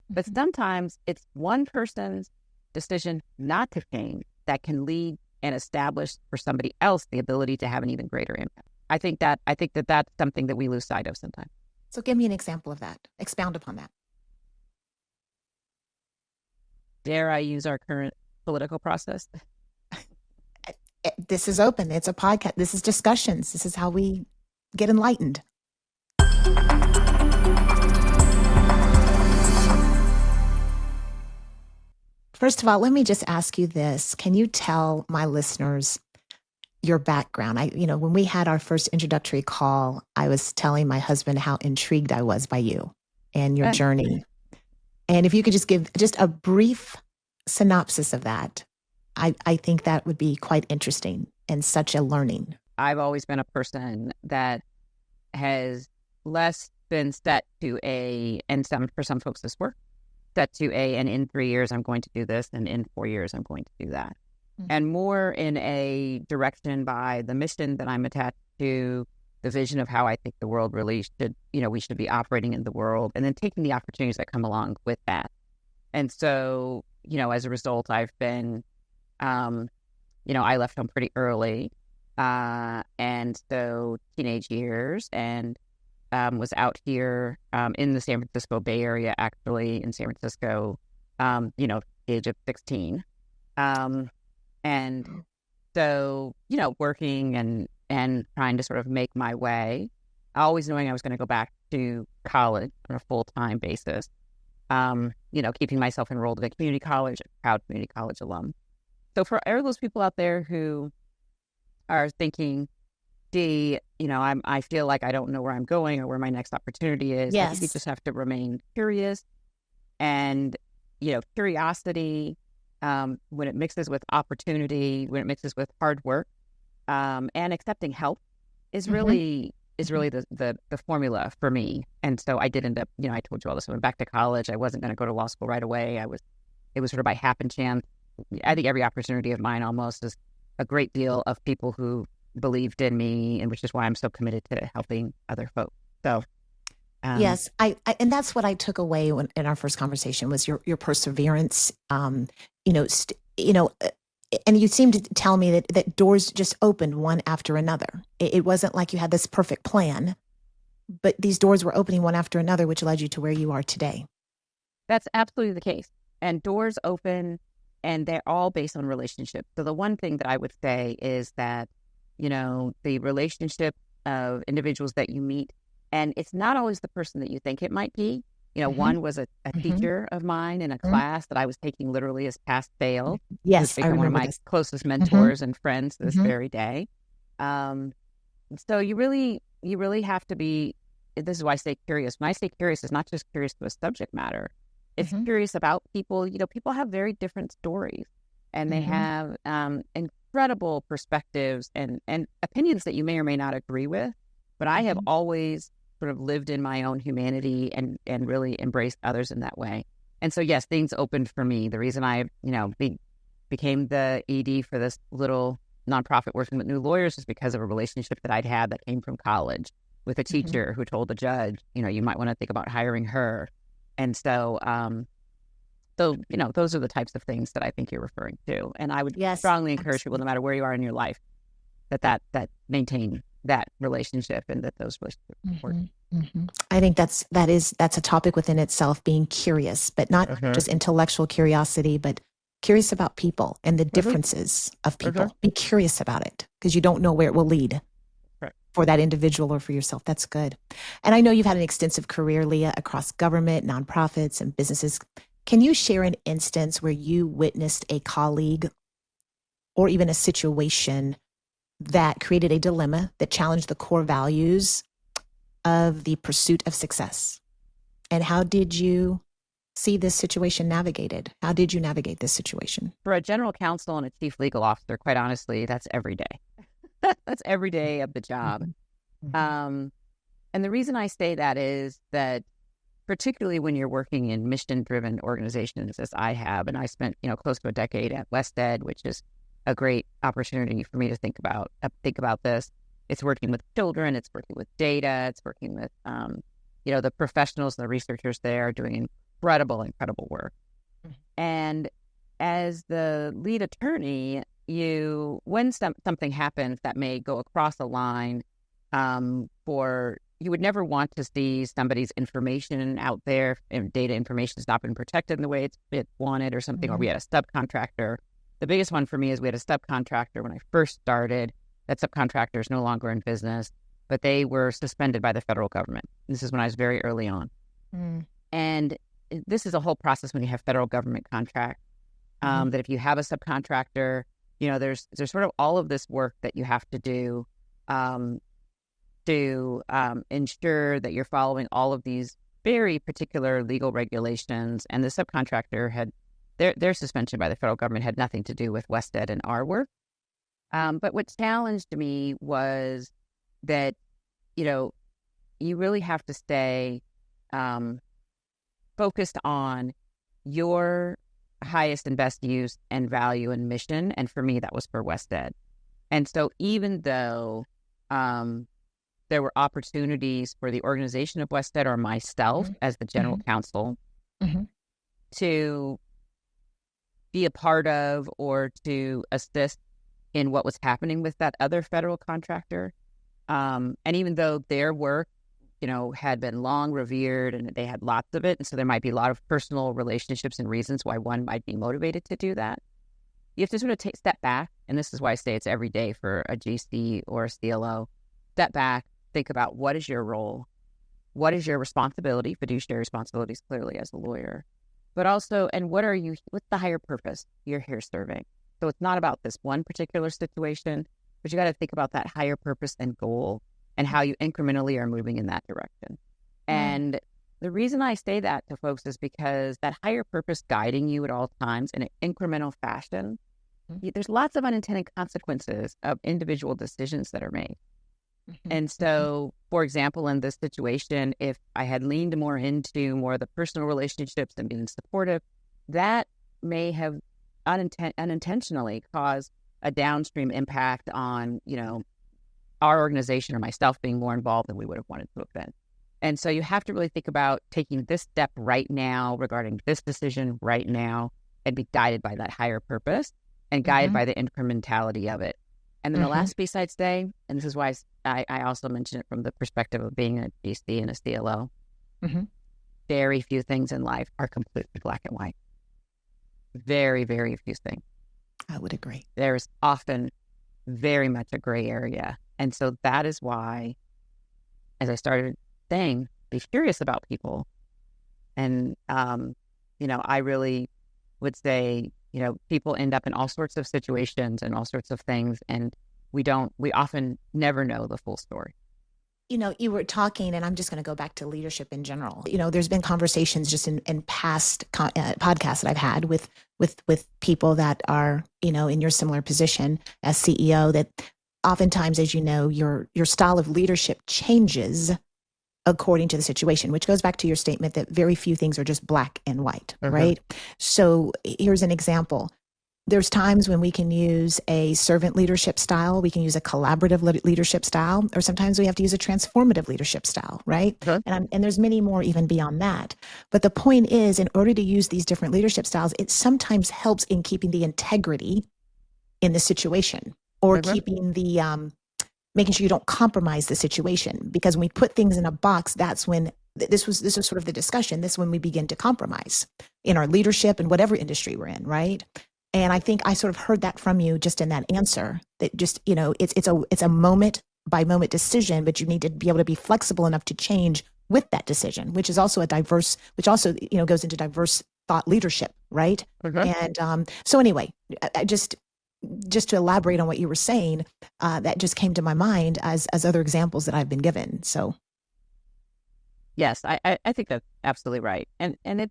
But sometimes it's one person's decision not to change that can lead and establish for somebody else the ability to have an even greater impact. I think that that's something that we lose sight of sometimes. So give me an example of that. Expound upon that. Dare I use our current political process? This is open. It's a podcast. This is discussions. This is how we get enlightened. First of all, let me just ask you this. Can you tell my listeners your background? When we had our first introductory call, I was telling my husband how intrigued I was by you and your journey. And if you could just give just a brief synopsis of that, I think that would be quite interesting and such a learning. I've always been a person that has less been set to for some folks this work, set to and in 3 years I'm going to do this, and in 4 years I'm going to do that. Mm-hmm. And more in a direction by the mission that I'm attached to, the vision of how I think the world really should, we should be operating in the world, and then taking the opportunities that come along with that. And so, as a result, I've been, I left home pretty early, and so teenage years, and was out here in the San Francisco Bay Area, actually in San Francisco, age of 16. And so, working and trying to sort of make my way, always knowing I was going to go back to college on a full-time basis, keeping myself enrolled at a community college, a proud community college alum. So for all those people out there who are thinking, I feel like I don't know where I'm going or where my next opportunity is. Yes. I think you just have to remain curious, and, curiosity, when it mixes with opportunity, when it mixes with hard work, and accepting help is really the formula for me. And so I did end up, I told you all this, I went back to college. I wasn't going to go to law school right away. It was sort of by happen chance. I think every opportunity of mine almost is a great deal of people who believed in me, and which is why I'm so committed to helping other folks. So yes, I and that's what I took away in our first conversation was your perseverance. And you seemed to tell me that doors just opened one after another. It wasn't like you had this perfect plan, but these doors were opening one after another, which led you to where you are today. That's absolutely the case. And doors open, and they're all based on relationship. So the one thing that I would say is that, the relationship of individuals that you meet, and it's not always the person that you think it might be. One was a teacher of mine in a class that I was taking literally as pass fail. Yes, I remember one of my closest mentors and friends this very day. So you really have to be. This is why I say curious. When I say curious, it's not just curious to a subject matter. It's curious about people. People have very different stories, and they have incredible perspectives and opinions that you may or may not agree with. But I have always sort of lived in my own humanity and really embraced others in that way. And so, yes, things opened for me. The reason I, became the ED for this little nonprofit working with new lawyers is because of a relationship that I'd had that came from college with a teacher who told the judge, you might want to think about hiring her. And so, those are the types of things that I think you're referring to. And I would strongly encourage people, no matter where you are in your life, that maintain that relationship and that those relationships are important. I think that's a topic within itself, being curious, but not just intellectual curiosity, but curious about people and the differences of people. Be curious about it because you don't know where it will lead for that individual or for yourself. That's good. And I know you've had an extensive career, Leah, across government, nonprofits, and businesses. Can you share an instance where you witnessed a colleague or even a situation that created a dilemma that challenged the core values of the pursuit of success? And how did you see this situation navigated? How did you navigate this situation? For a general counsel and a chief legal officer, quite honestly, that's every day. That's every day of the job. And the reason I say that is that particularly when you're working in mission-driven organizations, as I have, and I spent, close to a decade at WestEd, which is a great opportunity for me to think about this. It's working with children, it's working with data, it's working with, the professionals and the researchers there are doing incredible work. And as the lead attorney, when something happens that may go across a line, you would never want to see somebody's information out there, if data information has not been protected in the way it's wanted or something, or we had a subcontractor. The biggest one for me is we had a subcontractor when I first started. That subcontractor is no longer in business, but they were suspended by the federal government. This is when I was very early on. And this is a whole process when you have federal government contracts, that if you have a subcontractor, there's sort of all of this work that you have to do to ensure that you're following all of these very particular legal regulations. And the subcontractor had their suspension by the federal government had nothing to do with Wested and our work. But what challenged me was that, you really have to stay focused on your highest and best use and value and mission. And for me, that was for Wested. And so even though there were opportunities for the organization of Wested or myself as the general counsel to be a part of or to assist in what was happening with that other federal contractor. And even though their work, had been long revered and they had lots of it, and so there might be a lot of personal relationships and reasons why one might be motivated to do that, you have to sort of take a step back. And this is why I say it's every day for a GC or a CLO. Step back, think about what is your role, what is your responsibility, fiduciary responsibilities clearly as a lawyer, but also, and what's the higher purpose you're here serving? So it's not about this one particular situation, but you got to think about that higher purpose and goal and how you incrementally are moving in that direction. And the reason I say that to folks is because that higher purpose guiding you at all times in an incremental fashion, there's lots of unintended consequences of individual decisions that are made. And so, for example, in this situation, if I had leaned more into more of the personal relationships and being supportive, that may have unintentionally caused a downstream impact on, our organization or myself being more involved than we would have wanted to have been. And so you have to really think about taking this step right now regarding this decision right now and be guided by that higher purpose and guided by the incrementality of it. And then the last piece I'd say, and this is why I also mention it from the perspective of being a GC and a CLO, very few things in life are completely black and white. Very, very few things. I would agree. There's often very much a gray area. And so that is why, as I started saying, be curious about people. And, I really would say, people end up in all sorts of situations and all sorts of things. And we often never know the full story. You were talking, and I'm just going to go back to leadership in general. There's been conversations just in past podcasts that I've had with people that are, in your similar position as CEO, that oftentimes, as you know, your style of leadership changes according to the situation, which goes back to your statement that very few things are just black and white, right? So here's an example. There's times when we can use a servant leadership style, we can use a collaborative leadership style, or sometimes we have to use a transformative leadership style, right? And there's many more even beyond that. But the point is, in order to use these different leadership styles, it sometimes helps in keeping the integrity in the situation, or keeping the, making sure you don't compromise the situation. Because when we put things in a box, that's when, this was sort of the discussion, this is when we begin to compromise in our leadership and whatever industry we're in, right? And I think I sort of heard that from you just in that answer, that just, it's a moment by moment decision, but you need to be able to be flexible enough to change with that decision, which is also which also goes into diverse thought leadership, right? And so anyway, I just to elaborate on what you were saying, that just came to my mind as other examples that I've been given. So, yes, I think that's absolutely right, and it,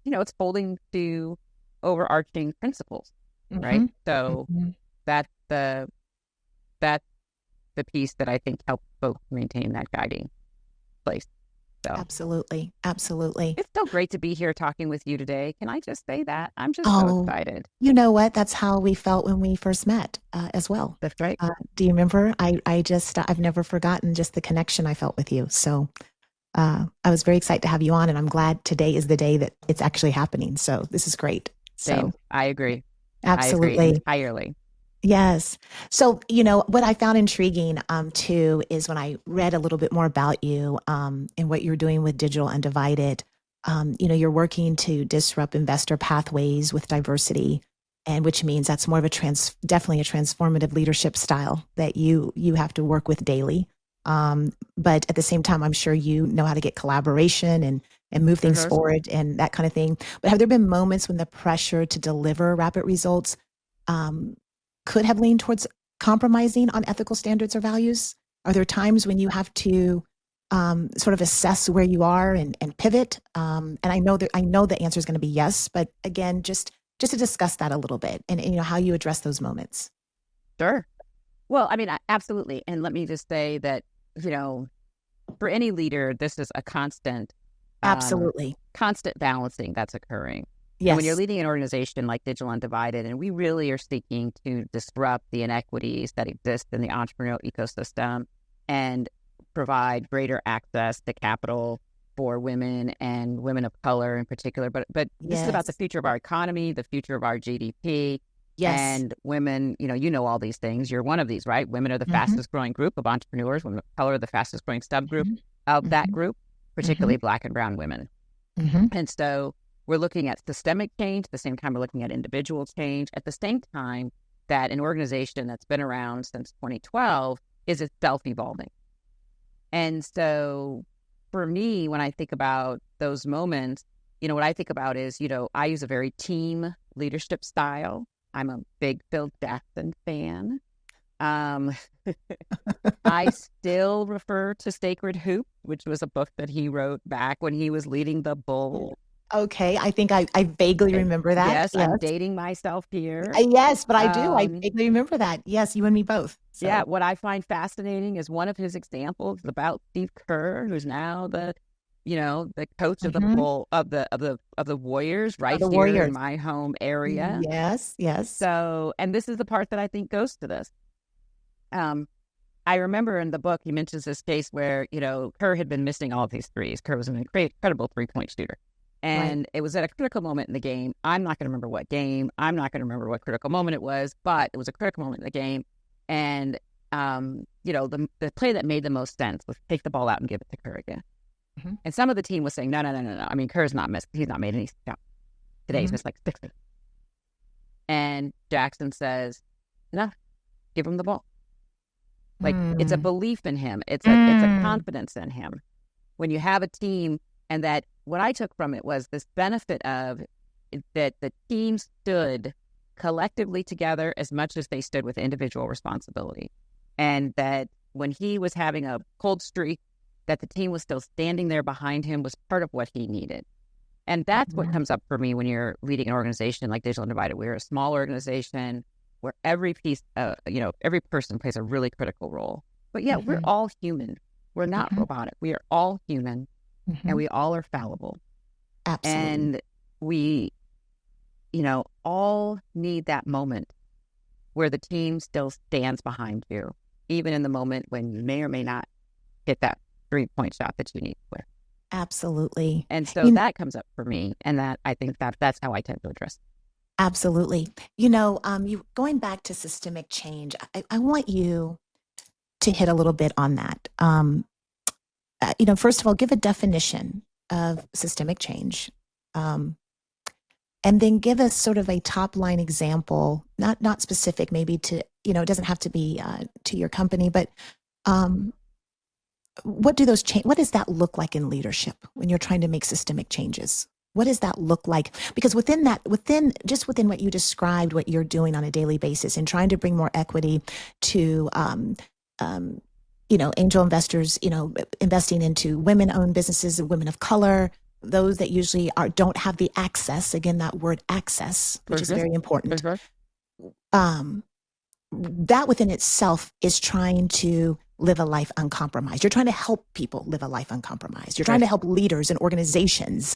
it's holding to overarching principles, right? So that's the piece that I think helps folks maintain that guiding place. So absolutely. It's so great to be here talking with you today. Can I just say that? I'm just so excited. You know what? That's how we felt when we first met as well. That's right. Do you remember? I've never forgotten just the connection I felt with you. So I was very excited to have you on, and I'm glad today is the day that it's actually happening. So this is great. Same. So I agree. I agree absolutely. entirely. Yes. So, what I found intriguing too is when I read a little bit more about you and what you're doing with Digital Undivided. You're working to disrupt investor pathways with diversity, and which means that's more of definitely a transformative leadership style that you have to work with daily. But at the same time, I'm sure you know how to get collaboration and move things forward and that kind of thing. But have there been moments when the pressure to deliver rapid results um, could have leaned towards compromising on ethical standards or values? Are there times when you have to sort of assess where you are and pivot? And I know the answer is going to be yes, but again, just to discuss that a little bit and how you address those moments. Sure. Well, I mean, absolutely. And let me just say that, for any leader, this is a constant balancing that's occurring. Yes. And when you're leading an organization like Digital Undivided, and we really are seeking to disrupt the inequities that exist in the entrepreneurial ecosystem and provide greater access to capital for women and women of color in particular. But this is about the future of our economy, the future of our GDP. Yes. And women, all these things. You're one of these, right? Women are the fastest growing group of entrepreneurs. Women of color are the fastest growing subgroup of that group, particularly Black and brown women. And so we're looking at systemic change. At the same time, we're looking at individual change. At the same time, that an organization that's been around since 2012 is itself evolving. And so for me, when I think about those moments, what I think about is, I use a very team leadership style. I'm a big Phil Jackson fan. I still refer to Sacred Hoop, which was a book that he wrote back when he was leading the Bulls. Okay, I think I vaguely remember that. Yes, I'm dating myself here. Yes, but I do. I vaguely remember that. Yes, you and me both. So. Yeah, what I find fascinating is one of his examples about Steve Kerr, who's now the coach of the Warriors right here in my home area. Yes, yes. So, and this is the part that I think goes to this. I remember in the book, he mentions this case where, Kerr had been missing all of these threes. Kerr was an incredible three-point shooter. And It was at a critical moment in the game. I'm not going to remember what game. I'm not going to remember what critical moment it was, but it was a critical moment in the game. And, the play that made the most sense was take the ball out and give it to Kerr again. And some of the team was saying, no. I mean, Kerr's not missed. He's not made any shots. Today he's missed like 60. And Jackson says, no, give him the ball. Like it's a belief in him. It's a confidence in him. When you have a team, and that what I took from it was this benefit of that the team stood collectively together as much as they stood with individual responsibility. And that when he was having a cold streak, that the team was still standing there behind him was part of what he needed. And that's what comes up for me when you're leading an organization like Digital Undivided. We're a small organization where every piece, every person plays a really critical role. But yeah, we're all human. We're not robotic. We are all human, and we all are fallible. Absolutely. And we, all need that moment where the team still stands behind you, even in the moment when you may or may not hit that 3-point shot that you need with. Absolutely. And so that comes up for me, and that I think that's how I tend to address it. Absolutely. You going back to systemic change, I want you to hit a little bit on that. First of all, give a definition of systemic change, and then give us sort of a top line example, not specific, maybe to it doesn't have to be to your company, but what does that look like in leadership when you're trying to make systemic changes? What does that look like? Because within what you described, what you're doing on a daily basis and trying to bring more equity to, angel investors, investing into women-owned businesses and women of color, those that usually don't have the access, again, that word access, which is very important. That within itself is trying to live a life uncompromised. You're trying to help people live a life uncompromised. You're trying to help leaders and organizations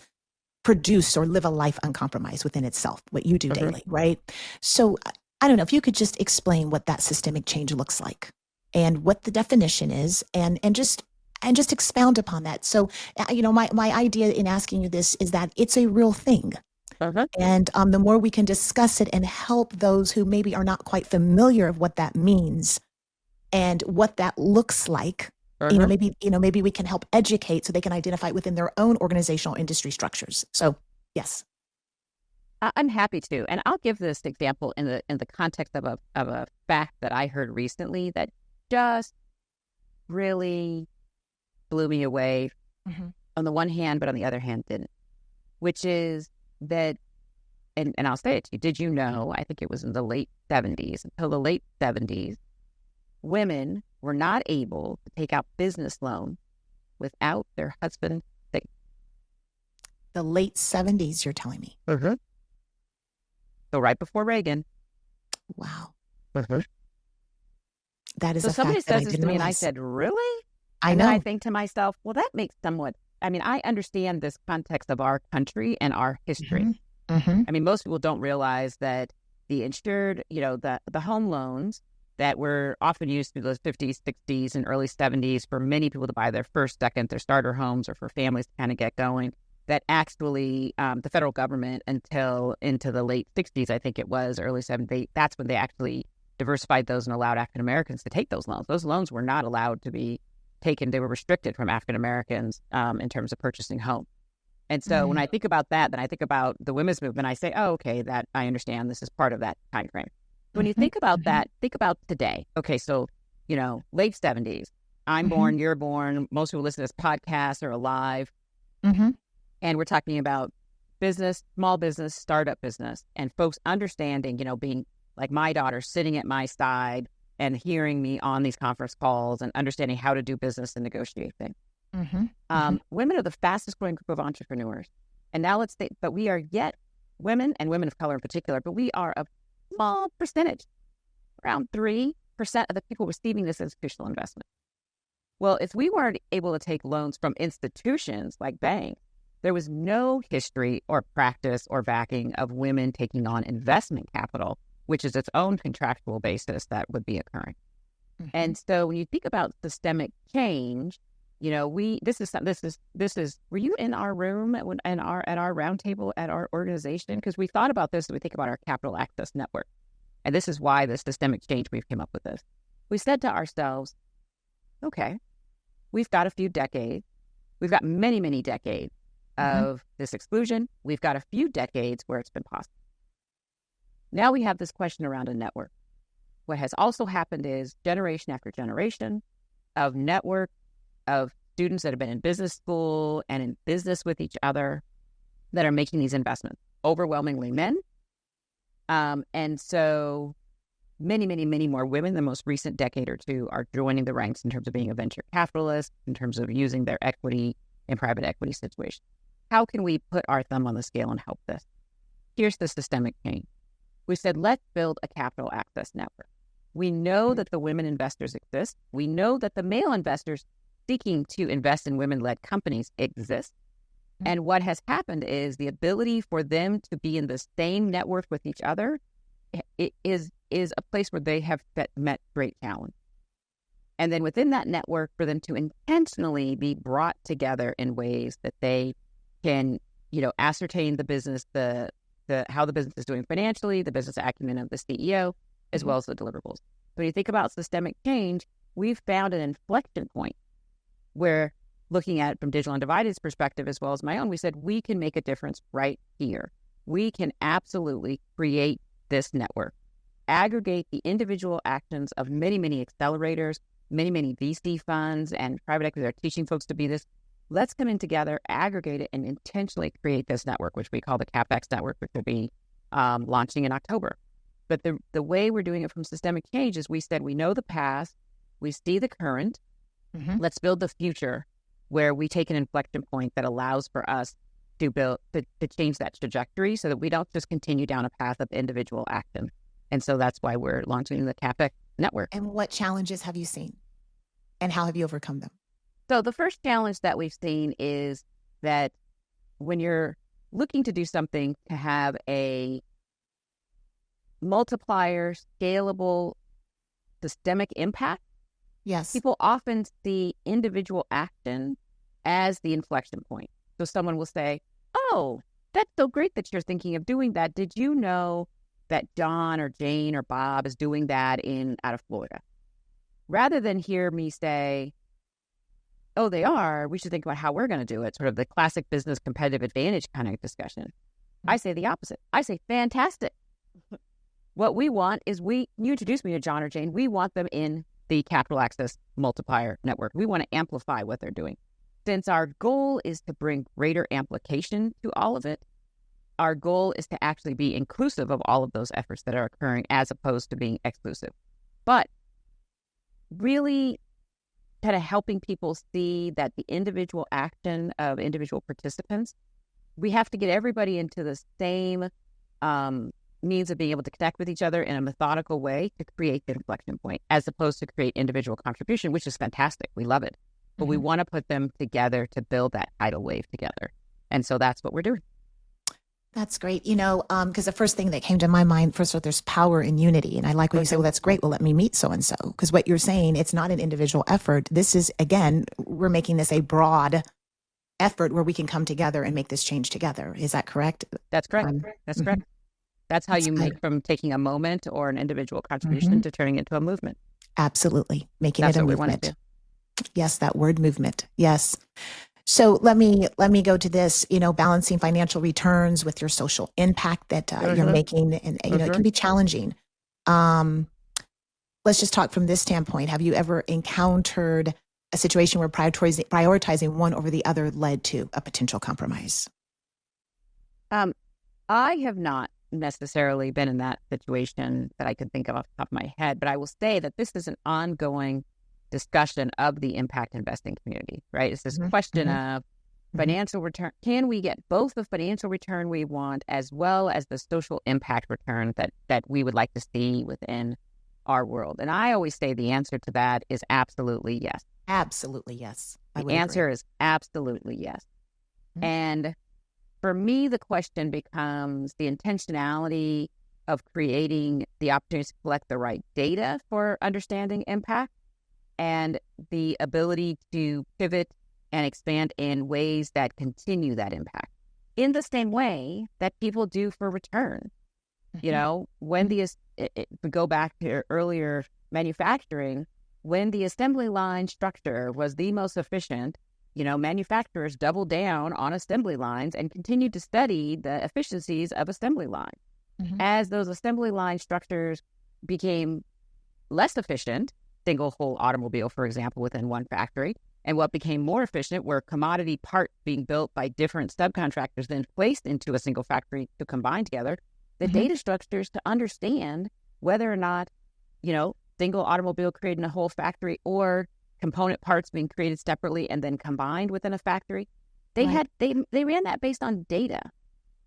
produce or live a life uncompromised within itself, what you do daily, right? So I don't know if you could just explain what that systemic change looks like and what the definition is, and just and just expound upon that. So, my idea in asking you this is that it's a real thing. And the more we can discuss it and help those who maybe are not quite familiar of what that means and what that looks like, maybe we can help educate so they can identify it within their own organizational industry structures. So, yes. I'm happy to. And I'll give this example in the context of a fact that I heard recently that just really blew me away on the one hand, but on the other hand didn't, which is that, and I'll say it to you, did you know, I think it was in the late 70s, until the late 70s, women were not able to take out business loans without their husband's signature. The late 70s, you're telling me? So right before Reagan. Wow. That is so a somebody fact that I says this to didn't me, and I realize. said, really? I know. And I think to myself, well, that makes somewhat, I mean, I understand this context of our country and our history. I mean, most people don't realize that the insured, the home loans that were often used through those 50s, 60s, and early 70s for many people to buy their first, second, their starter homes, or for families to kind of get going, that actually the federal government until into the late 60s, I think it was, early 70s, that's when they actually diversified those and allowed African Americans to take those loans. Those loans were not allowed to be taken. They were restricted from African Americans in terms of purchasing homes. And so when I think about that, then I think about the women's movement. I say, oh, okay, that I understand. This is part of that time frame. When you think about that, think about today. Okay, so, late 70s. I'm born, you're born. Most people listen to this podcast are alive. And we're talking about business, small business, startup business, and folks understanding, being like my daughter sitting at my side and hearing me on these conference calls and understanding how to do business and negotiate things. Women are the fastest growing group of entrepreneurs. And now let's think, but we are yet women, and women of color in particular, but we are a small percentage, around 3% of the people receiving this institutional investment. Well, if we weren't able to take loans from institutions like banks, there was no history or practice or backing of women taking on investment capital, which is its own contractual basis that would be occurring. And so when you think about systemic change, this is. Were you in our room at our roundtable at our organization? Because we thought about this when we think about our capital access network, and this is why the systemic change we've come up with this. We said to ourselves, okay, we've got a few decades, we've got many, many decades of this exclusion. We've got a few decades where it's been possible. Now we have this question around a network. What has also happened is generation after generation of network of students that have been in business school and in business with each other that are making these investments, overwhelmingly men. And so many, many, many more women, the most recent decade or two, are joining the ranks in terms of being a venture capitalist, in terms of using their equity in private equity situations. How can we put our thumb on the scale and help this? Here's the systemic change. We said, let's build a capital access network. We know that the women investors exist. We know that the male investors seeking to invest in women-led companies exist. And what has happened is the ability for them to be in the same network with each other is a place where they have met great challenge. And then within that network, for them to intentionally be brought together in ways that they can, ascertain the business, the how the business is doing financially, the business acumen of the CEO, as well as the deliverables. When you think about systemic change, we've found an inflection point where, looking at it from Digital Undivided's perspective as well as my own, we said we can make a difference right here. We can absolutely create this network, aggregate the individual actions of many, many accelerators, many, many VC funds and private equity that are teaching folks to be this. Let's come in together, aggregate it, and intentionally create this network, which we call the CAPEX network, which will be launching in October. But the way we're doing it from systemic change is we said we know the past, we see the current, let's build the future where we take an inflection point that allows for us to build to change that trajectory so that we don't just continue down a path of individual action. And so that's why we're launching the CAPEX network. And what challenges have you seen? And how have you overcome them? So the first challenge that we've seen is that when you're looking to do something to have a multiplier, scalable, systemic impact, Yes. People often see individual action as the inflection point. So someone will say, oh, that's so great that you're thinking of doing that. Did you know that John or Jane or Bob is doing that out of Florida? Rather than hear me say, oh, they are, we should think about how we're going to do it, sort of the classic business competitive advantage kind of discussion. I say the opposite. I say, fantastic. What we want is you introduce me to John or Jane. We want them in the capital access multiplier network. We want to amplify what they're doing. Since our goal is to bring greater amplification to all of it, our goal is to actually be inclusive of all of those efforts that are occurring as opposed to being exclusive. But really kind of helping people see that the individual action of individual participants, we have to get everybody into the same means of being able to connect with each other in a methodical way to create the inflection point, as opposed to create individual contribution, which is fantastic. We love it. But we want to put them together to build that tidal wave together. And so that's what we're doing. That's great. Because the first thing that came to my mind, first of all, there's power in unity. And I like when you say, well, that's great. Well, let me meet so-and-so. Because what you're saying, it's not an individual effort. This is, again, we're making this a broad effort where we can come together and make this change together. Is that correct? That's correct. That's correct. That's how you make from taking a moment or an individual contribution to turning it into a movement. Absolutely. Making That's it a what movement. We want to do. Yes, that word movement. Yes. So let me go to this, balancing financial returns with your social impact that you're making. And, it can be challenging. Let's just talk from this standpoint. Have you ever encountered a situation where prioritizing one over the other led to a potential compromise? I have not necessarily been in that situation that I could think of off the top of my head, but I will say that this is an ongoing discussion of the impact investing community, right? It's this question of financial return. Can we get both the financial return we want as well as the social impact return that we would like to see within our world? And I always say the answer to that is absolutely yes. Absolutely yes. The answer is absolutely yes. And for me, the question becomes the intentionality of creating the opportunity to collect the right data for understanding impact and the ability to pivot and expand in ways that continue that impact in the same way that people do for return. When we go back to earlier manufacturing, when the assembly line structure was the most efficient, manufacturers doubled down on assembly lines and continued to study the efficiencies of assembly lines. As those assembly line structures became less efficient, single whole automobile, for example, within one factory, and what became more efficient were commodity parts being built by different subcontractors, then placed into a single factory to combine together, the data structures to understand whether or not, single automobile created in a whole factory or component parts being created separately and then combined within a factory. They ran that based on data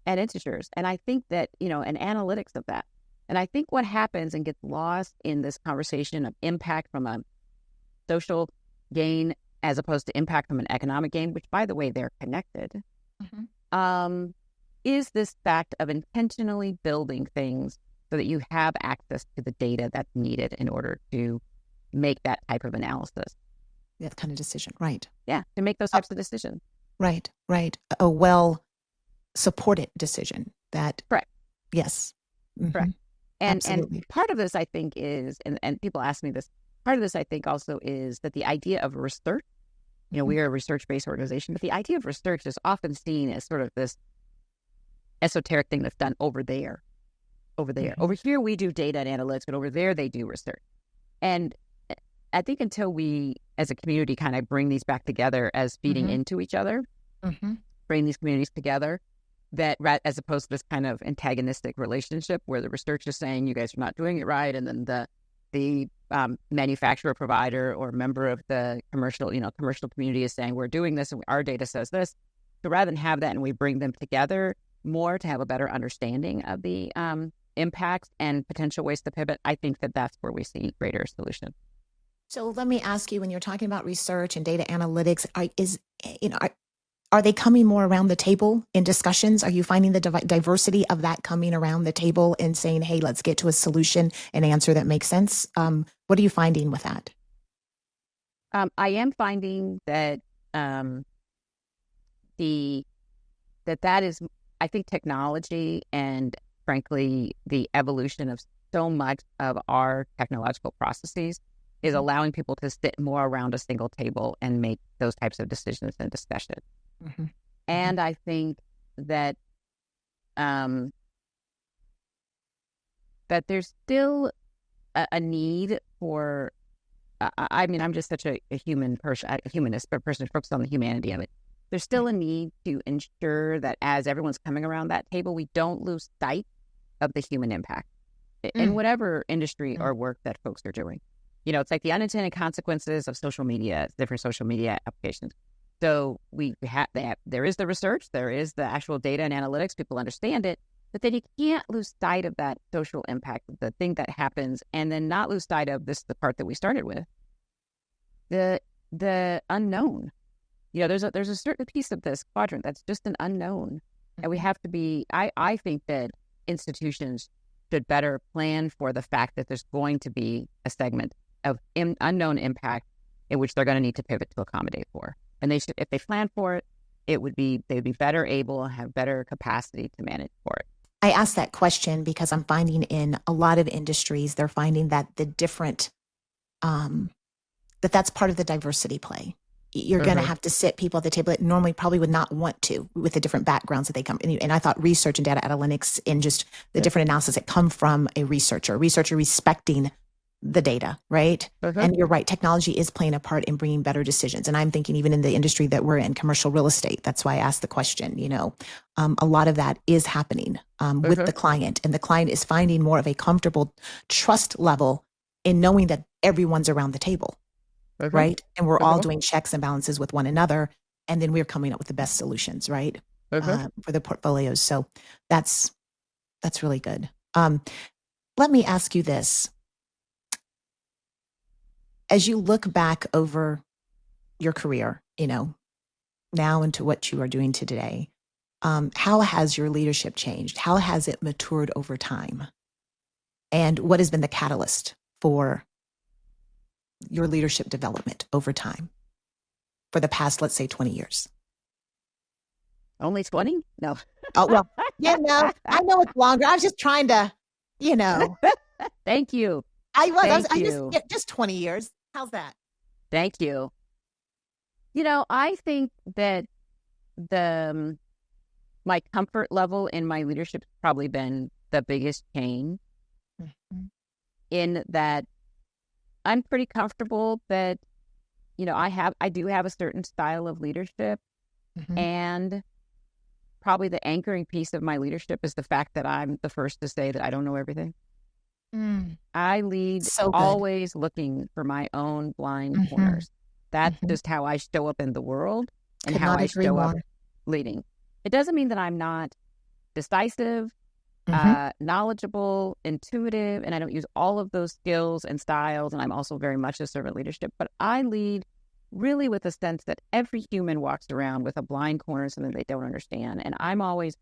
and integers. And I think that, and analytics of that. And I think what happens and gets lost in this conversation of impact from a social gain as opposed to impact from an economic gain, which, by the way, they're connected, is this fact of intentionally building things so that you have access to the data that's needed in order to make that type of analysis. That kind of decision, right? Yeah, to make those types of decisions. Right. A well-supported decision that... Correct. Yes. Correct. And part of this, I think, is, and people ask me this, part of this, I think, also is that the idea of research, we are a research-based organization, but the idea of research is often seen as sort of this esoteric thing that's done over there. Over here, we do data and analytics, but over there, they do research. And I think until we, as a community, kind of bring these back together as feeding into each other, bring these communities together, that as opposed to this kind of antagonistic relationship where the research is saying you guys are not doing it right, and then the manufacturer, provider, or member of the commercial community is saying we're doing this and our data says this. So rather than have that, and we bring them together more to have a better understanding of the impacts and potential ways to pivot, I think that that's where we see greater solution. So let me ask you, when you're talking about research and data analytics, are they coming more around the table in discussions? Are you finding the diversity of that coming around the table and saying, hey, let's get to a solution and answer that makes sense? What are you finding with that? I am finding that that is, I think, technology and frankly the evolution of so much of our technological processes is allowing people to sit more around a single table and make those types of decisions and discussions. Mm-hmm. And I think that that there's still a need for. I mean, I'm just such a human person, a humanist, but a person focused on the humanity of it. There's still a need to ensure that as everyone's coming around that table, we don't lose sight of the human impact in whatever industry or work that folks are doing. You know, it's like the unintended consequences of social media, different social media applications. So there is the research, there is the actual data and analytics, people understand it, but then you can't lose sight of that social impact, the thing that happens, and then not lose sight of this, the part that we started with, the unknown. You know, there's a certain piece of this quadrant that's just an unknown. And we have to be, I think that institutions should better plan for the fact that there's going to be a segment of unknown impact in which they're going to need to pivot to accommodate for. And they should, if they plan for it, they'd be better able, have better capacity to manage for it. I asked that question because I'm finding in a lot of industries, they're finding that the different, that's part of the diversity play. You're going to have to sit people at the table that normally probably would not want to, with the different backgrounds that they come. And I thought research and data analytics and just the different analysis that come from a researcher respecting the data, right? And you're right, technology is playing a part in bringing better decisions. And I'm thinking even in the industry that we're in, commercial real estate, that's why I asked the question, you know, a lot of that is happening with the client, and the client is finding more of a comfortable trust level in knowing that everyone's around the table, right? And we're all doing checks and balances with one another, and then we're coming up with the best solutions, right? For the portfolios. So that's really good. Let me ask you this. As you look back over your career, you know, now into what you are doing today, how has your leadership changed? How has it matured over time? And what has been the catalyst for your leadership development over time for the past, let's say, 20 years? Only 20? No. Oh, well, yeah, no, I know it's longer. I was just trying to, you know. Thank you. I just 20 years. How's that? Thank you. You know, I think that my comfort level in my leadership has probably been the biggest change, in that I'm pretty comfortable that, you know, I do have a certain style of leadership, and probably the anchoring piece of my leadership is the fact that I'm the first to say that I don't know everything. I lead always looking for my own blind corners. That's just how I show up in the world and how I show up leading. It doesn't mean that I'm not decisive, knowledgeable, intuitive, and I don't use all of those skills and styles, and I'm also very much a servant leadership, but I lead really with a sense that every human walks around with a blind corner, something they don't understand, and I'm always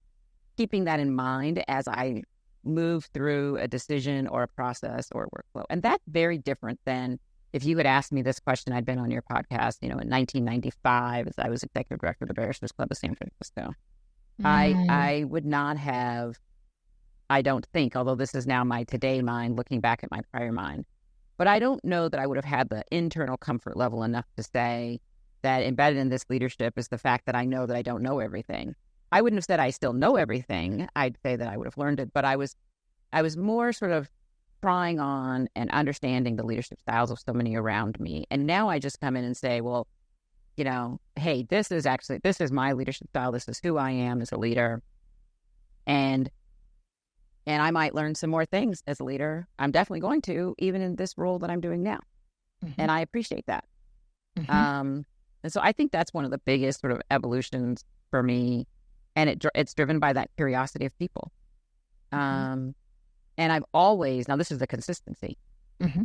keeping that in mind as I move through a decision or a process or a workflow. And that's very different than if you had asked me this question, I'd been on your podcast, you know, in 1995, as I was executive director of the Barristers Club of San Francisco. I would not have, I don't think, although this is now my today mind, looking back at my prior mind, but I don't know that I would have had the internal comfort level enough to say that embedded in this leadership is the fact that I know that I don't know everything. I wouldn't have said I still know everything. I'd say that I would have learned it, but I was more sort of trying on and understanding the leadership styles of so many around me. And now I just come in and say, well, you know, hey, this is my leadership style. This is who I am as a leader. And I might learn some more things as a leader. I'm definitely going to, even in this role that I'm doing now. And I appreciate that. And so I think that's one of the biggest sort of evolutions for me. And it's driven by that curiosity of people. And I've always, now this is the consistency.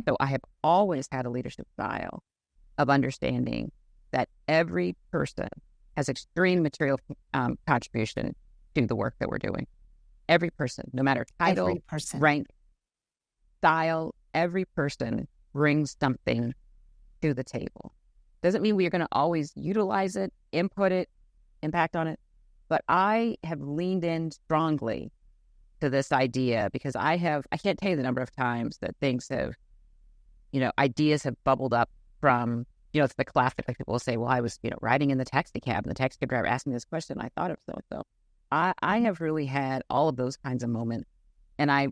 So I have always had a leadership style of understanding that every person has extreme material contribution to the work that we're doing. Every person, no matter title, rank, style, every person brings something to the table. Doesn't mean we are going to always utilize it, input it, impact on it. But I have leaned in strongly to this idea because I can't tell you the number of times that things have, ideas have bubbled up from, it's the classic, like people will say, well, I was, riding in the taxi cab and the taxi driver asked me this question. I thought of so-and-so. I have really had all of those kinds of moments, and I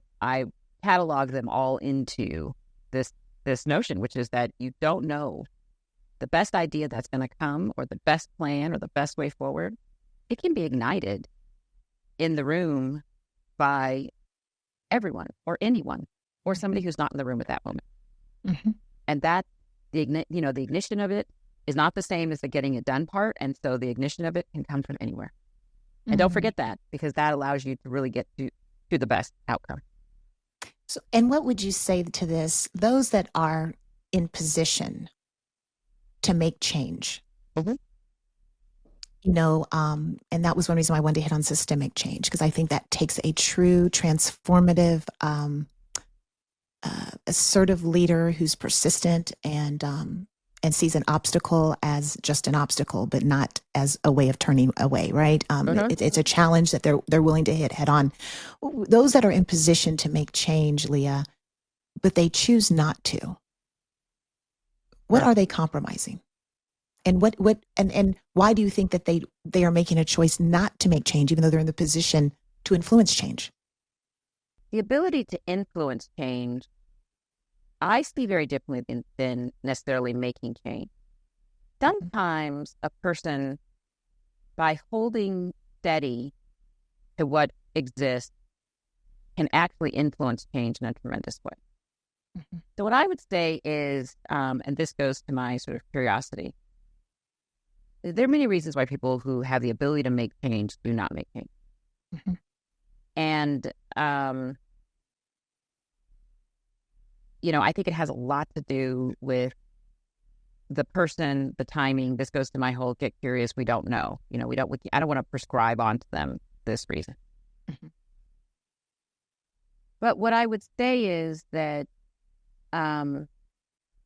catalog them all into this notion, which is that you don't know the best idea that's going to come, or the best plan, or the best way forward. It can be ignited in the room by everyone or anyone or somebody who's not in the room at that moment. Mm-hmm. And that the ignition of it is not the same as the getting it done part, and so the ignition of it can come from anywhere. And don't forget that, because that allows you to really get to the best outcome. So, and what would you say to this, those that are in position to make change? Mm-hmm. And that was one reason why I wanted to hit on systemic change, because I think that takes a true transformative, assertive leader who's persistent and sees an obstacle as just an obstacle, but not as a way of turning away, right? It's a challenge that they're willing to hit head on. Those that are in position to make change, Leah, but they choose not to, what are they compromising? And and why do you think that they are making a choice not to make change, even though they're in the position to influence change? The ability to influence change, I see very differently than necessarily making change. Sometimes a person, by holding steady to what exists, can actually influence change in a tremendous way. Mm-hmm. So what I would say is, and this goes to my sort of curiosity, there are many reasons why people who have the ability to make change do not make change. Mm-hmm. And, I think it has a lot to do with the person, the timing. This goes to my whole get curious, we don't know. I don't want to prescribe onto them this reason. Mm-hmm. But what I would say is that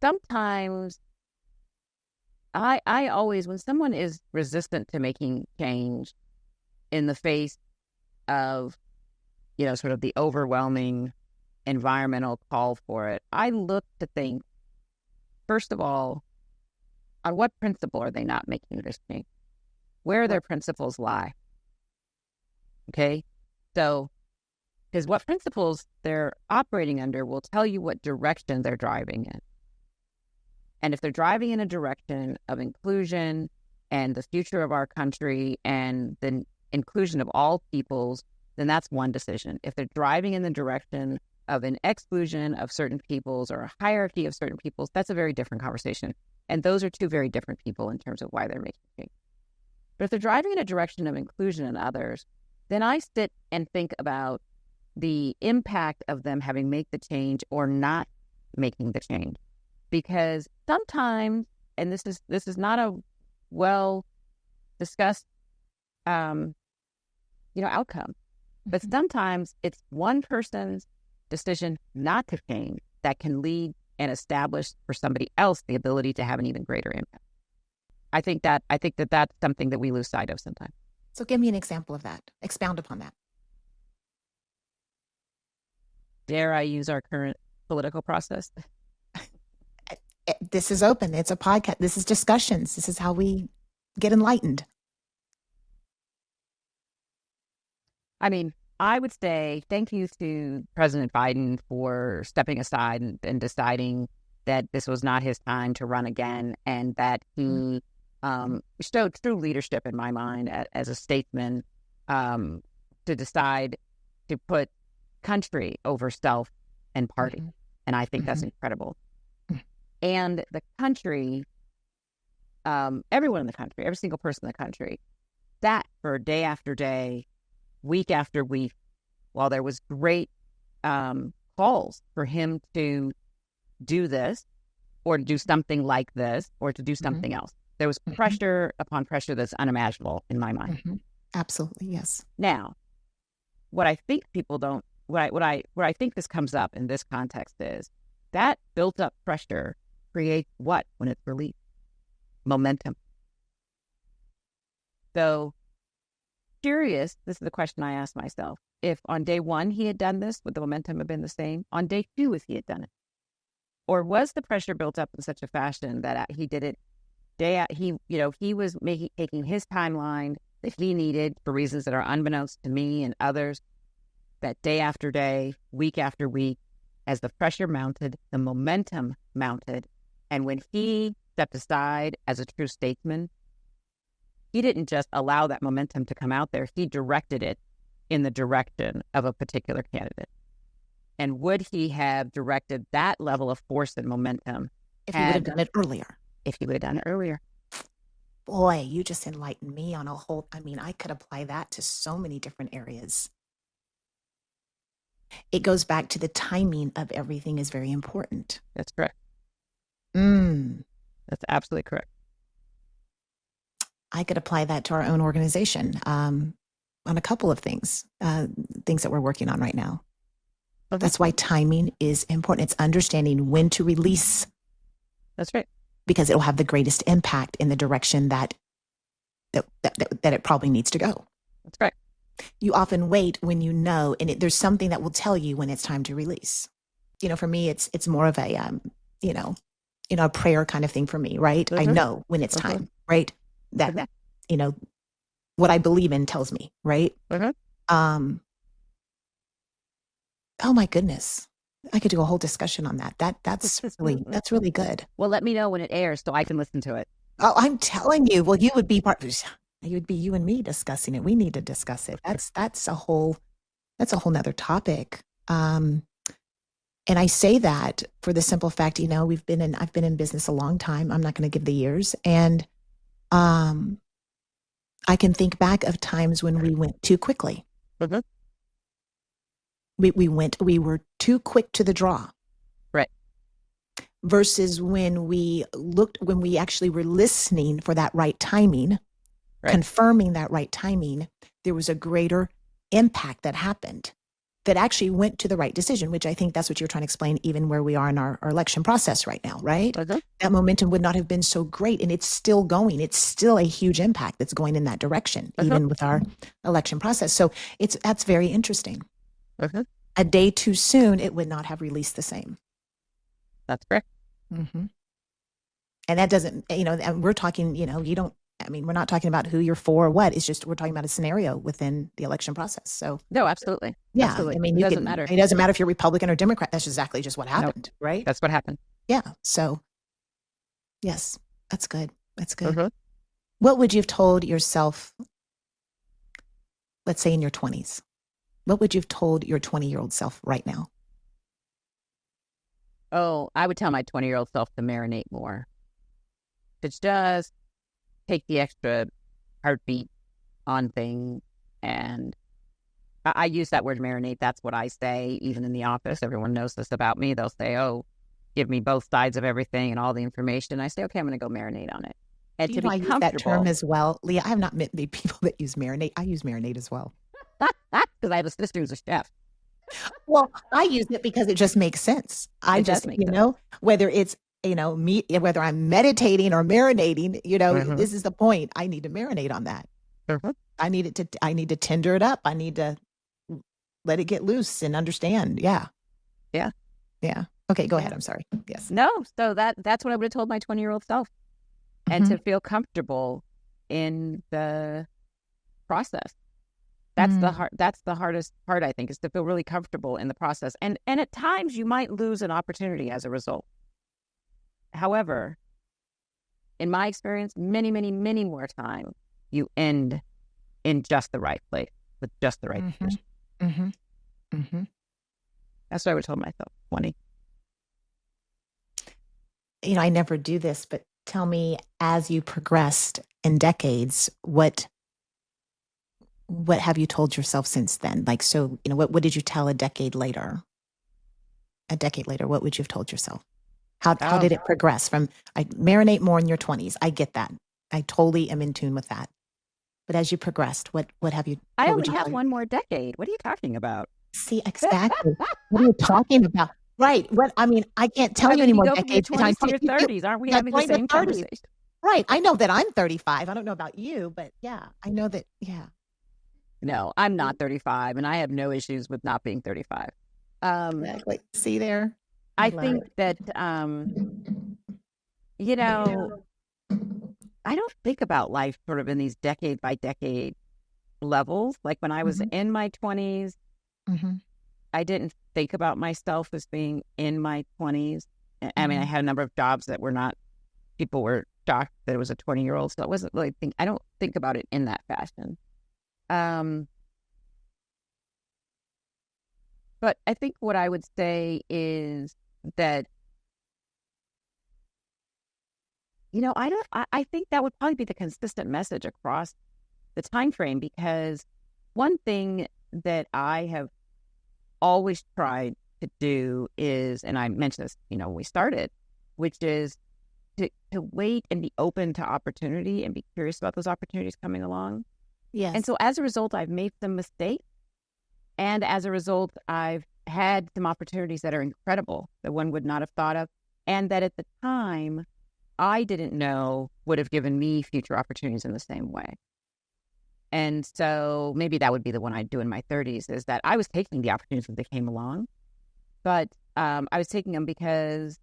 sometimes I always, when someone is resistant to making change in the face of, sort of the overwhelming environmental call for it, I look to think, first of all, on what principle are they not making this change? Where their principles lie? Okay? So, because what principles they're operating under will tell you what direction they're driving in. And if they're driving in a direction of inclusion and the future of our country and the inclusion of all peoples, then that's one decision. If they're driving in the direction of an exclusion of certain peoples or a hierarchy of certain peoples, that's a very different conversation. And those are two very different people in terms of why they're making change. But if they're driving in a direction of inclusion in others, then I sit and think about the impact of them having made the change or not making the change. Because sometimes, and this is not a well discussed, outcome, but sometimes it's one person's decision not to change that can lead and establish for somebody else the ability to have an even greater impact. I think that that's something that we lose sight of sometimes. So give me an example of that. Expound upon that. Dare I use our current political process? This is open. It's a podcast. This is discussions. This is how we get enlightened. I mean, I would say thank you to President Biden for stepping aside and deciding that this was not his time to run again, and that he showed true leadership in my mind as a statesman to decide to put country over self and party. Mm-hmm. And I think that's incredible. And the country, everyone in the country, every single person in the country, sat for day after day, week after week, while there was great calls for him to do this or to do something like this or to do something else. There was pressure upon pressure that's unimaginable in my mind. Mm-hmm. Absolutely, yes. Now, what I think people don't, what I think this comes up in this context is that built up pressure creates what when it's released? momentum. So curious, this is the question I asked myself. If on day one he had done this, would the momentum have been the same? On day two, if he had done it? Or was the pressure built up in such a fashion that he did it he was taking his timeline that he needed for reasons that are unbeknownst to me and others, that day after day, week after week, as the pressure mounted, the momentum mounted. And when he stepped aside as a true statesman, he didn't just allow that momentum to come out there. He directed it in the direction of a particular candidate. And would he have directed that level of force and momentum if he would have done it earlier? If he would have done it earlier. Boy, you just enlightened me on I could apply that to so many different areas. It goes back to the timing of everything is very important. That's correct. That's absolutely correct. I could apply that to our own organization on a couple of things that we're working on right now. Okay. That's why timing is important. It's understanding when to release. That's right. Because it will have the greatest impact in the direction that it probably needs to go. That's right. You often wait when you know, and there's something that will tell you when it's time to release. For me, it's more of a, a prayer kind of thing for me, right? Mm-hmm. I know when it's time, right? That, what I believe in tells me, right? Mm-hmm. Oh my goodness. I could do a whole discussion on that. That's really good. Well, let me know when it airs so I can listen to it. Oh, I'm telling you. Well, you would be you and me discussing it. We need to discuss it. That's a whole nother topic. And I say that for the simple fact, I've been in business a long time. I'm not going to give the years. And I can think back of times when we went too quickly. Mm-hmm. We were too quick to the draw. Right. Versus when we actually were listening for that right timing, right, confirming that right timing, there was a greater impact that happened that actually went to the right decision, which I think that's what you're trying to explain, even where we are in our election process right now, right? Okay. That momentum would not have been so great, and it's still going. It's still a huge impact that's going in that direction, okay, even with our election process. So that's very interesting. Okay. A day too soon, it would not have released the same. That's correct. Mm-hmm. And that doesn't, and we're talking, we're not talking about who you're for or what. It's just, we're talking about a scenario within the election process. So. No, absolutely. Yeah. Absolutely. It doesn't matter. It doesn't matter if you're Republican or Democrat. That's exactly just what happened, right? That's what happened. Yeah. So, yes, that's good. That's good. Mm-hmm. What would you have told yourself, let's say in your 20s? What would you have told your 20-year-old self right now? Oh, I would tell my 20-year-old self to marinate more. To just take the extra heartbeat on things. And I use that word marinate. That's what I say, even in the office. Everyone knows this about me. They'll say, oh, give me both sides of everything and all the information. I say, okay, I'm going to go marinate on it. And to be comfortable. I use that term as well. Leah, I have not met many people that use marinate. I use marinate as well. Because I have a sister who's a chef. Well, I use it because it just makes sense. Whether it's, whether I'm meditating or marinating, mm-hmm, this is the point. I need to marinate on that. Mm-hmm. I need to tender it up. I need to let it get loose and understand. Yeah. Yeah. Yeah. Okay, go ahead. I'm sorry. Yes. No. So that's what I would have told my 20-year-old self. And mm-hmm, to feel comfortable in the process. That's the hardest part, I think, is to feel really comfortable in the process. And at times you might lose an opportunity as a result. However, in my experience, many, many, many more times you end in just the right place with just the right decision. Mm-hmm. Mm-hmm. That's what I would tell myself, 20. I never do this, but tell me, as you progressed in decades, what have you told yourself since then? Like, so, what did you tell a decade later? A decade later, what would you have told yourself? How did it progress from, I marinate more in your 20s? I get that. I totally am in tune with that. But as you progressed, what have you? I only have one more decade. What are you talking about? See, exactly. What are you talking about? Right. I can't tell you any more decades. From your 20s to your 30s. Aren't we having the same conversation? Right. I know that I'm 35. I don't know about you, but yeah, I know that. Yeah. No, I'm not 35, and I have no issues with not being 35. Exactly. See there? I think that, you know, I don't think about life sort of in these decade by decade levels. Like when I was in my 20s, I didn't think about myself as being in my 20s. I mean, I had a number of jobs that were not, people were shocked that it was a 20-year-old. So it wasn't really, I don't think about it in that fashion. But I think what I would say is that, I think that would probably be the consistent message across the time frame, because one thing that I have always tried to do is, and I mentioned this, when we started, which is to wait and be open to opportunity and be curious about those opportunities coming along. Yes. And so as a result, I've made some mistakes. And as a result, I've had some opportunities that are incredible that one would not have thought of. And that at the time, I didn't know would have given me future opportunities in the same way. And so maybe that would be the one I'd do in my 30s, is that I was taking the opportunities as they came along. But I was taking them because,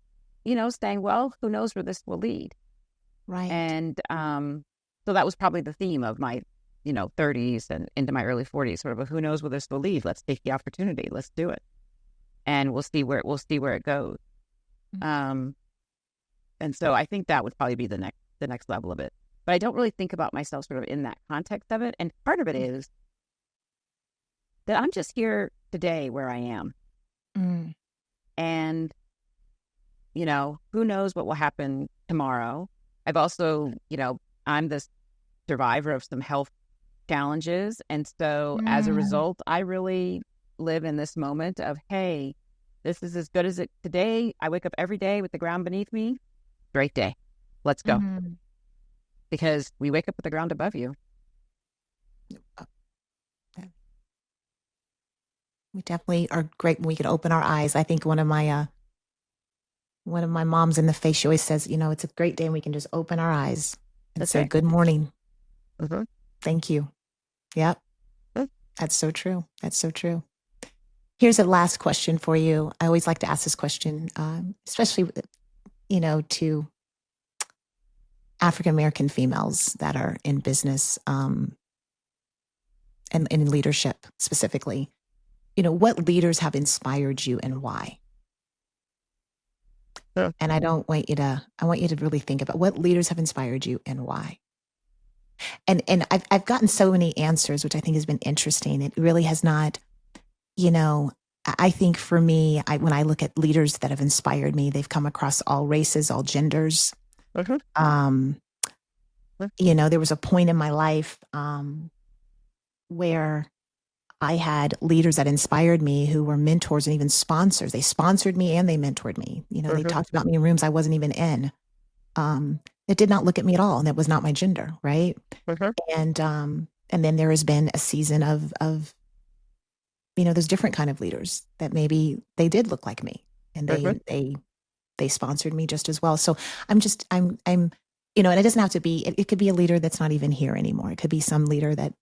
saying, well, who knows where this will lead? Right. And so that was probably the theme of my 30s and into my early 40s, sort of who knows where this will lead. Let's take the opportunity. Let's do it. And we'll see where it goes. And so I think that would probably be the next level of it. But I don't really think about myself sort of in that context of it. And part of it is that I'm just here today where I am. And, who knows what will happen tomorrow. I've also, I'm the survivor of some health challenges. And so as a result, I really live in this moment of, hey, this is as good as it today. I wake up every day with the ground beneath me. Great day. Let's go. Because we wake up with the ground above you. We definitely are great when we can open our eyes. I think one of my moms in the faith, she always says, it's a great day and we can just open our eyes and say, good morning. Thank you. Yep. That's so true. That's so true. Here's a last question for you. I always like to ask this question, especially, to African-American females that are in business and in leadership specifically. What leaders have inspired you and why? And I want you to really think about what leaders have inspired you and why. And I've gotten so many answers, which I think has been interesting. It really has not, I think for me, when I look at leaders that have inspired me, they've come across all races, all genders. There was a point in my life where I had leaders that inspired me who were mentors and even sponsors. They sponsored me and they mentored me. They talked about me in rooms I wasn't even in. It did not look at me at all, and that was not my gender, right? And then there has been a season of those different kind of leaders that maybe they did look like me, and they sponsored me just as well. So I'm and it doesn't have to be. It could be a leader that's not even here anymore. It could be some leader that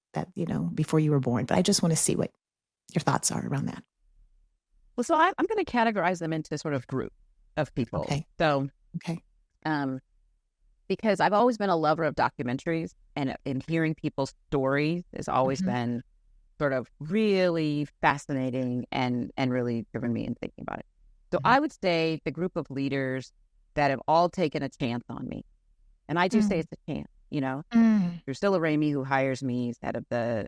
before you were born. But I just want to see what your thoughts are around that. Well, so I'm going to categorize them into sort of group of people. Okay. So, because I've always been a lover of documentaries, and hearing people's stories has always been sort of really fascinating and really driven me in thinking about it. So I would say the group of leaders that have all taken a chance on me, and I do say it's a chance. Drusilla Ramey, who hires me, is head of the,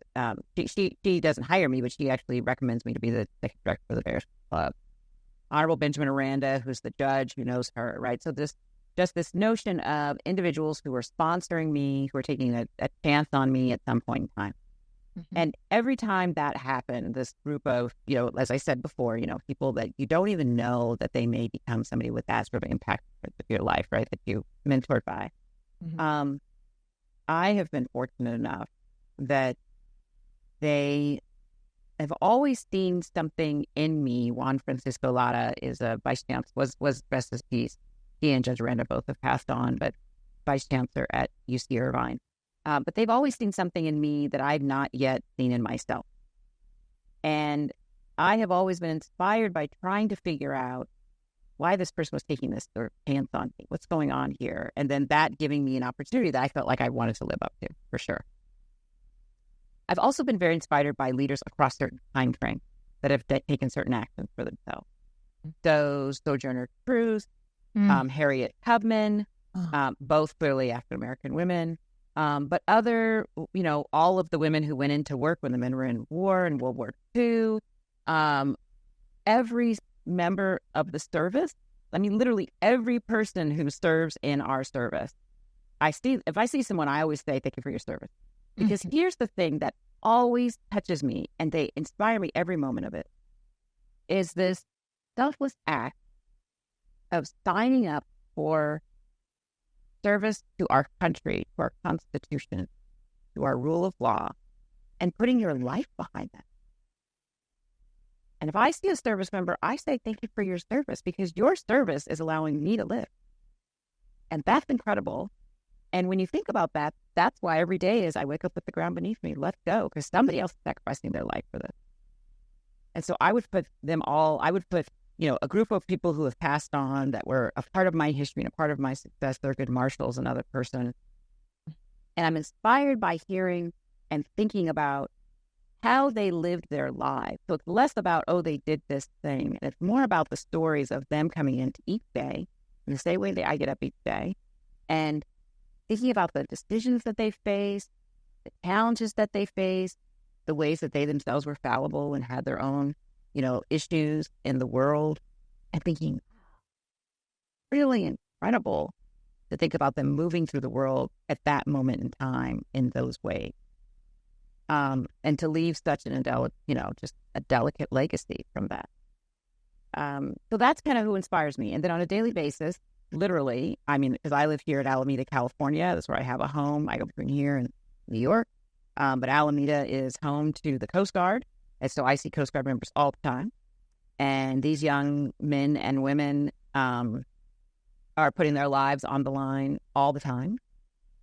she doesn't hire me, but she actually recommends me to be the executive director for the Bears Club. Honorable Benjamin Aranda, who's the judge, who knows her, right? So just this notion of individuals who are sponsoring me, who are taking a chance on me at some point in time. And every time that happened, this group of, as I said before, people that you don't even know that they may become somebody with that sort of impact of your life, right? That you mentored by. I have been fortunate enough that they have always seen something in me. Juan Francisco Lara is a vice chancellor, was rest his peace. He and Judge Aranda both have passed on, but vice chancellor at UC Irvine. But they've always seen something in me that I've not yet seen in myself. And I have always been inspired by trying to figure out why this person was taking this sort of chance on me. What's going on here? And then that giving me an opportunity that I felt like I wanted to live up to, for sure. I've also been very inspired by leaders across certain time frames that have taken certain actions for themselves. So Sojourner Truth, Harriet Tubman, both clearly African-American women, but other, all of the women who went into work when the men were in war in World War II, every member of the service, literally every person who serves in our service. If I see someone, I always say, thank you for your service. Because here's the thing that always touches me, and they inspire me every moment of it, is this selfless act of signing up for service to our country, to our Constitution, to our rule of law, and putting your life behind that. And if I see a service member, I say, thank you for your service, because your service is allowing me to live. And that's incredible. And when you think about that, that's why every day is I wake up with the ground beneath me. Let's go, because somebody else is sacrificing their life for this. And so I would put a group of people who have passed on that were a part of my history and a part of my success. Thurgood Marshall's another person. And I'm inspired by hearing and thinking about how they lived their lives. So it's less about, they did this thing. And it's more about the stories of them coming into each day in the same way that I get up each day and thinking about the decisions that they faced, the challenges that they faced, the ways that they themselves were fallible and had their own, issues in the world, and thinking, really incredible to think about them moving through the world at that moment in time in those ways. And to leave such just a delicate legacy from that. So that's kind of who inspires me. And then on a daily basis, literally, because I live here in Alameda, California. That's where I have a home. I go between here and New York. But Alameda is home to the Coast Guard. And so I see Coast Guard members all the time. And these young men and women are putting their lives on the line all the time.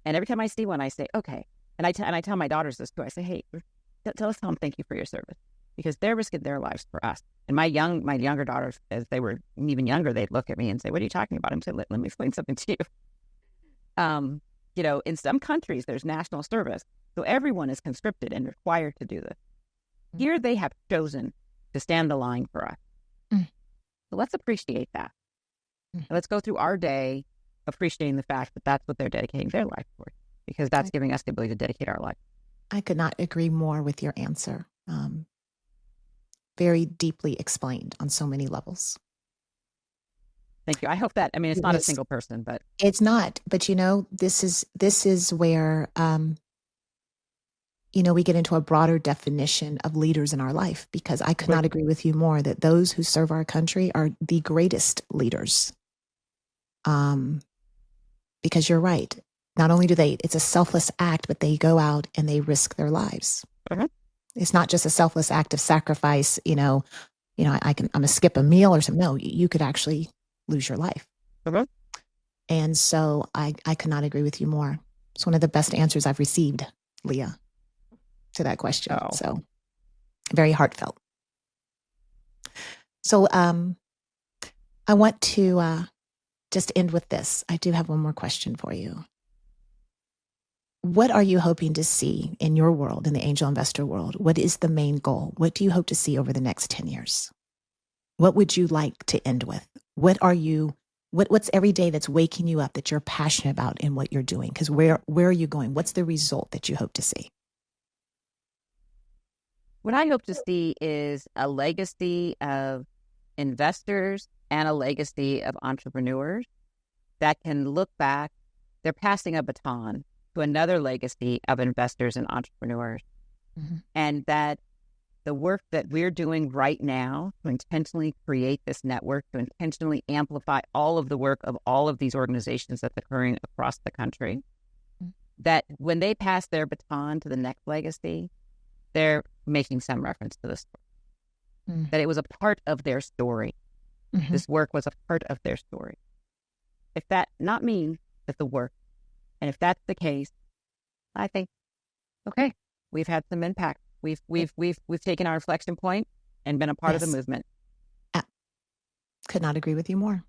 And every time I see one, I say, okay. And I tell my daughters this too. I say, hey, tell them thank you for your service, because they're risking their lives for us. And my younger daughters, as they were even younger, they'd look at me and say, what are you talking about? I'm saying, let me explain something to you. In some countries, there's national service. So everyone is conscripted and required to do this. Here they have chosen to stand the line for us. So let's appreciate that. Let's go through our day appreciating the fact that that's what they're dedicating their life for, because that's giving us the ability to dedicate our life. I could not agree more with your answer. Very deeply explained on so many levels. Thank you. I hope that, it's not a single person, but it's not. But this is where we get into a broader definition of leaders in our life, because I could not agree with you more that those who serve our country are the greatest leaders. Because you're right. Not only do it's a selfless act, but they go out and they risk their lives. It's not just a selfless act of sacrifice. I'm gonna skip a meal or something. No, you could actually lose your life. And so I could not agree with you more. It's one of the best answers I've received, Leah, to that question. So very heartfelt. So I want to just end with this. I do have one more question for you. What are you hoping to see in your world, in the angel investor world? What is the main goal? What do you hope to see over the next 10 years? What would you like to end with? What's every day that's waking you up that you're passionate about in what you're doing? Because where are you going? What's the result that you hope to see? What I hope to see is a legacy of investors and a legacy of entrepreneurs that can look back. They're passing a baton to another legacy of investors and entrepreneurs. And that the work that we're doing right now to intentionally create this network, to intentionally amplify all of the work of all of these organizations that's occurring across the country, that when they pass their baton to the next legacy, they're making some reference to this story. That it was a part of their story. This work was a part of their story. If that not mean that the work And if that's the case, I think, okay, we've had some impact. We've taken our inflection point and been a part of the movement. Could not agree with you more.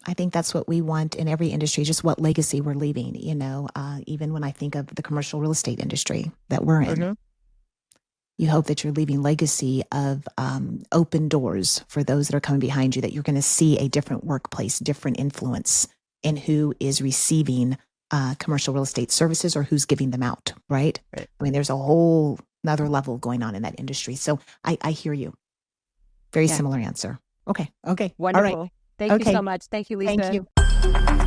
I think that's what we want in every industry, just what legacy we're leaving, even when I think of the commercial real estate industry that we're in. You hope that you're leaving legacy of open doors for those that are coming behind you, that you're going to see a different workplace, different influence in who is receiving commercial real estate services or who's giving them out, right? I mean, there's a whole another level going on in that industry. So I hear you. Very similar answer. Okay. Wonderful. All right. Thank you so much. Thank you, Lisa. Thank you.